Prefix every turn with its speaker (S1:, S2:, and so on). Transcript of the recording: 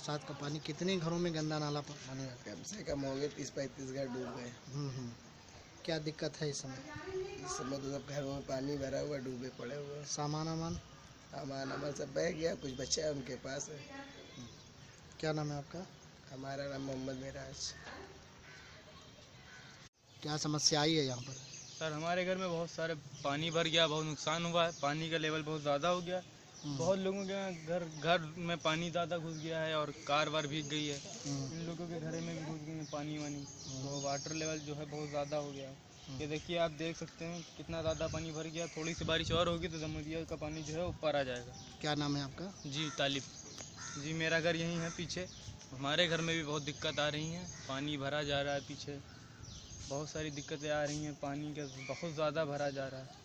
S1: बरसात का पानी कितने घरों में गंदा नाला पानी है?
S2: कम से कम हो गए 30-35 घर डूब गए।
S1: क्या दिक्कत है इस समय?
S2: इस समय तो सब घरों में पानी भरा हुआ, डूबे पड़े हुए हैं।
S1: सामान
S2: सामान सब बह गया, कुछ बचा है उनके पास है।
S1: क्या नाम है आपका?
S2: हमारा नाम मोहम्मद मिराज।
S1: क्या समस्या आई है यहाँ पर?
S3: सर हमारे घर में बहुत सारे पानी भर गया, बहुत नुकसान हुआ है। पानी का लेवल बहुत ज़्यादा हो गया। बहुत लोगों के घर में पानी ज़्यादा घुस गया है और कार वार भीग गई है। इन लोगों के घर में भी घुस गए पानी वानी, तो वाटर लेवल जो है बहुत ज़्यादा हो गया है। ये देखिए, आप देख सकते हैं कितना ज़्यादा पानी भर गया। थोड़ी सी बारिश और होगी तो दमोदिया का पानी जो है ऊपर आ जाएगा।
S1: क्या नाम है आपका?
S3: जी तालिब जी, मेरा घर यहीं है पीछे। हमारे घर में भी बहुत दिक्कत आ रही हैं, पानी भरा जा रहा है पीछे, बहुत सारी दिक्कतें आ रही हैं, पानी का बहुत ज़्यादा भरा जा रहा है।